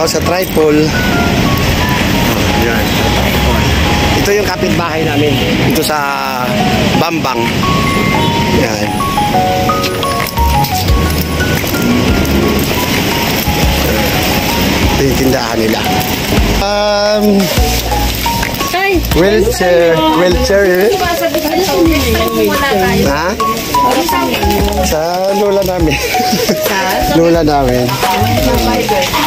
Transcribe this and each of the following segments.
ako sa tripod. Yan. Ito yung kapitbahay namin. Ito sa Bambang. Yan. Ito yung tindahan nila. Wheelchair. Ha? Sa lola namin. Lola namin.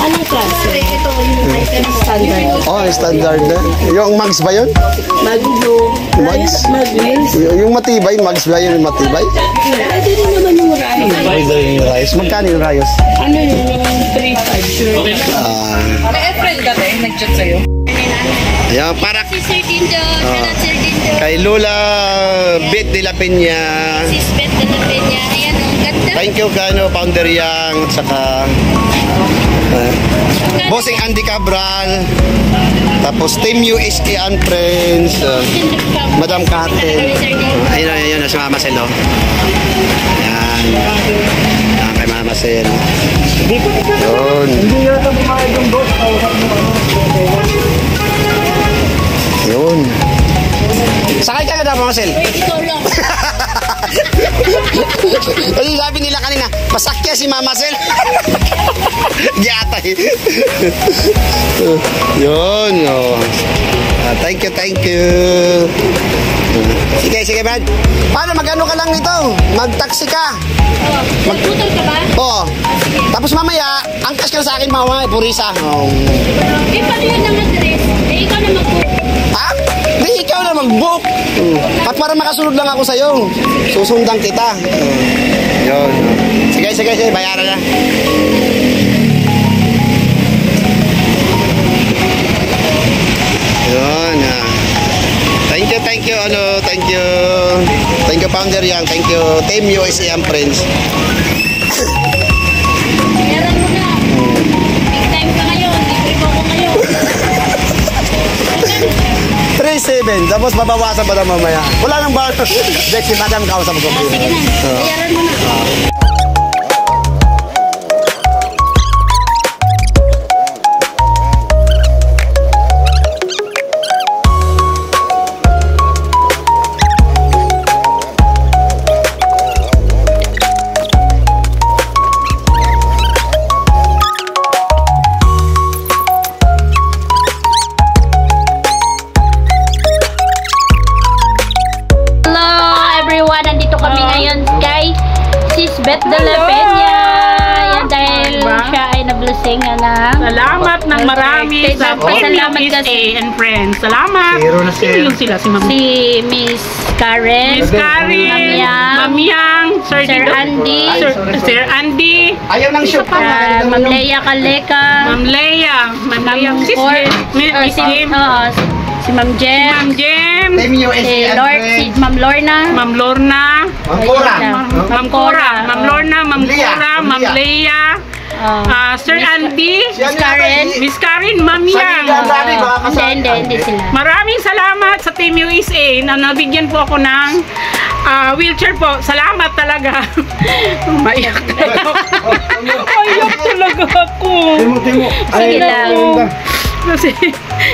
Ano klase? Ito yung standard. Oh, standard na. Yung mags ba yun? Mags? Yung matibay, mags ba yun yung matibay? Pwede rin naman yung rice. Pwede yung rice. Magkano yung rice? Ano yun? Yung 3-5. May friend ka tayo, nag-chat sa'yo. Ayan, para Si Sir Dinjo, Sir Dinjo. kay Lola Bet de la Peña. Sis Bet de la Peña. Ayan, ang ganda. Thank you kano Founder Yang at saka Bossing Andy Cabral. Tapos Team USA and Friends. Madam Katen. Ayun si Mama Sel. Ayan. Ayan kay Mama Sel. Yun. Yun. Sakay ka na daw, Mama Sel. Ikaw lang. Kasi sabi nila kanina, masakya si Mama Sel. Giyatay. Yun. Oh. Thank you. Sige, man. Paano, mag-ano ka lang nito? Mag-taxi ka. Mag-putol ka ba? Oo. Tapos mamaya, angkas ka na sa akin, mama. Purisa. Oh. Eh, paano yun ang address? Eh, ikaw na mag-book. Ha? Di, ikaw na mag-book. At para makasunod lang ako sa'yo. Susundan kita. Yun. Sige. Bayaran na. Yun. Thank you. Thank you, Founder Yang. Thank you, Team USA and Friends. Meron mo na. Big time ka ngayon. Libre mo ako ngayon. 3-7. Tapos babawasan pa na mamaya. Wala nang bar. Dek, si Madam kausap ko. Sige na. Bayaran mo na. Bet de la Peña. Yan dahil siya ay na-blessing na. Salamat ng marami sa Salamat USA and Friends. Salamat. Sino yung sila? Si Ma'am? Si Miss Karen. Ma'am Yang. Sir Andy. Sir Andy. Ayaw ng shoot pa. Ma'am Leia Kaleka. Ma'am Leia. Miss Kim. Si Ma'am Jem. Team USA and Friends. Si Ma'am Lorna. Ma'am Lorna. Ma'am Cora. Ma'am Lorna. Ma'am Cora. Ma'am Leia. Sir Andy. Miss Karen. Ma'am Yang. Hindi sila. Maraming salamat sa Team USA na nabigyan po ako ng wheelchair po. Salamat talaga. Maiyak talaga ako. Maiyak talaga ako. Sige lang. Kasi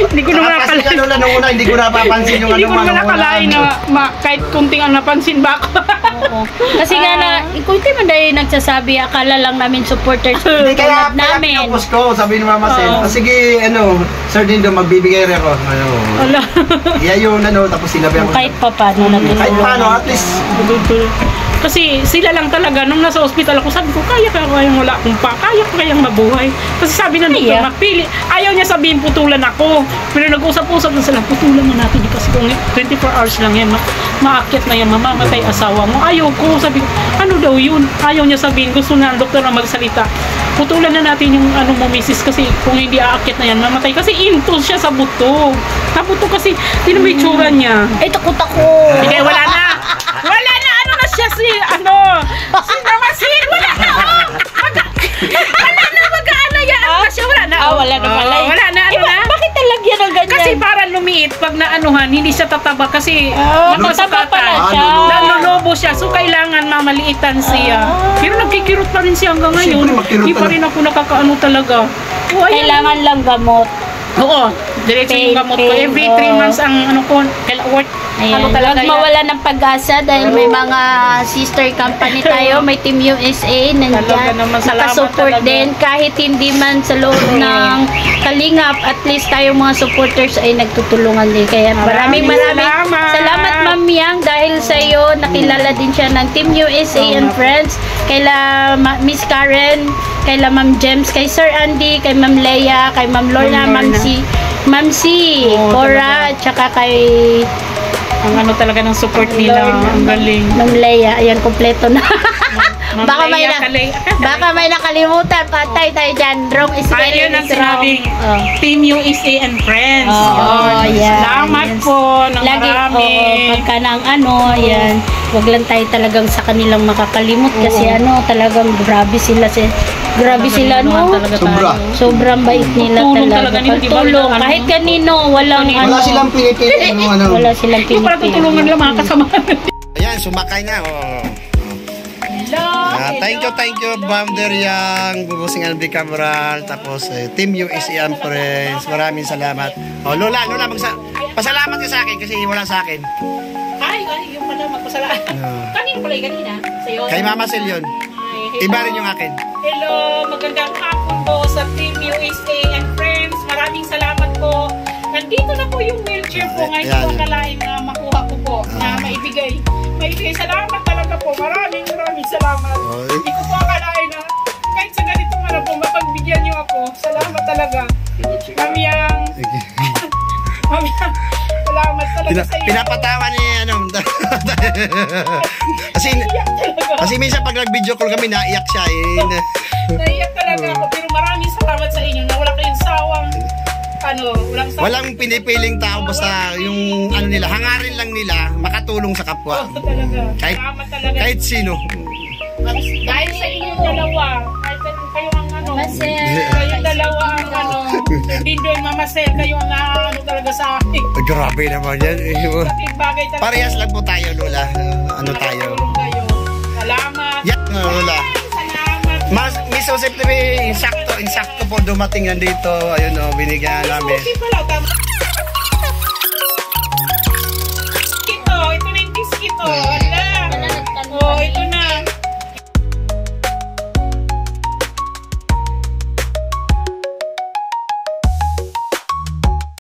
hindi ko naman nakalain. Hindi ko napapansin yung hindi ko naman nakalain na kahit kunting ang napansin ba ako. Oo. Kasi nga na, kunti man dahil nagsasabi, akala lang namin supporters Hindi kaya namin. pinapos ko, sabi ni Mama Sen. Sige, Sir Dindo, magbibigay rin ako. Wala. Iya yung tapos sinabi ako. Kahit pa paano natutulungan. Kahit paano, at least. Kasi sila lang talaga, nung nasa ospital ako, sabi ko, kaya kayang wala akong kaya ko kayang mabuhay. Kasi sabi ng doktor, magpili. Ayaw niya sabihin, putulan ako. Pero nag-usap-usap na sila, putulan mo natin. Kasi kung 24 hours lang yan, maakyat na yan, mamamatay asawa mo. Ayaw ko, sabi ko, ano daw yun? Ayaw niya sabihin, gusto na ang doktor na magsalita. Putulan na natin yung mo, misis, kasi kung hindi aakyat na yan, mamatay. Kasi intos siya sa buto. Sa buto kasi, tinan mo yung tsura niya. Ay, takot ako. Hindi, wala na. Wala na, siya si Mama Sin, wala na, wala na, mag-aanayan siya, wala na. Wala na pala. Wala na, bakit talagyan ng ganyan? Kasi para lumiit, pag naanuhan, hindi siya tataba kasi mataba pala siya. Nanulobo siya, so kailangan mamaliitan siya. Pero nagkikirot pa rin siya hanggang ngayon. Hindi pa rin ako nakakaano talaga. Oh, ayan. Kailangan lang gamot. Oo, diretso yung gamot ko. Pain, Every oo. 3 months ang ano ko, worth. Ayan, talaga huwag mawala ng pag-asa dahil may mga sister company tayo, may Team USA, Talaga nandiyan, naman, salamat nakasupport talaga. din, kahit hindi man sa loob ng Kalingap, at least tayo mga supporters ay nagtutulungan din. Kaya maraming salamat Ma'am Yang, dahil sa iyo nakilala din siya ng Team USA and Friends, kaila Miss Karen, kaila Ma'am James, kay Sir Andy, kay Ma'am Leia, kay Ma'am Lorna, Ma'am C, Oo, Cora, tsaka kay Ang ano talaga ng support nila, ang galing. Ma'am Leia, ayan, kompleto na. Ma'am baka Leia, baka may nakalimutan. Patay tayo dyan. Wrong is right. Ayun ang is wrong. sinabing Oh. Team USA and Friends. Oo, Yun. yan. Salamat Yes. po ng Lagi, marami. pagka ng ano, yan. Wag lang tayo talagang sa kanilang makakalimot kasi ano, talagang grabe sila. Grabe sila, no? Sobra. Sobrang bait nila Tulong talaga. talaga nila, di ba? Pagtulong. Ano? Kahit kanino, walang ano. Wala silang pinipili ng ano. Wala silang Yung para pinipili. tutulungan nila mga kasama. Ayan, sumakay na. Oh. Thank you, Ma'am Deriang, Bubusing Albi Cabral, tapos Team USA and Friends. Maraming salamat. Oh, Lola, pasalamat ka sa akin kasi wala sa akin. Ay, yung pala, magpasalamat. Kanino pala yung kanina? Sa'yo? Kay Mama Sil yun. Ay, Iba rin yung akin. Hello, magandang hapon po sa Team USA and Friends. Maraming salamat po. Nandito na po yung wheelchair po. Ngayon Yan. ko akalain na makuha ko po, na maibigay. Salamat talaga po. Maraming salamat. Oh, Hindi ko po akalain na kahit sa ganito man po, mapagbigyan niyo ako. Salamat talaga. Mamiyang. Mamiyang. Salamat talaga sa iyo. Pinapatawa ni ano. kasi minsan pag nag-video call kami, naiyak siya eh. Naiyak talaga ako. Pero maraming salamat sa inyo na wala kayong sawang walang sawang. Walang pinipiling tao, basta yung ano nila, hangarin lang nila makatulong sa kapwa. Talaga. Kahit, Salamat talaga. kahit sino. Dahil sa inyong dalawa, kahit kayo ang ano, Masel. kayong dalawa ang ano, Sir Dindo and Mama Sel, kayo ang ano talaga sa akin. Ay, grabe naman yan. Laking bagay talaga. Parehas lang po tayo, Lola. Ano tayo? Nakatulong kayo. Salamat. Yan, Lola. Salamat. Miss Joseph TV, insakto po dumating nandito. Ayun o, binigyan namin. Okay pala, tama.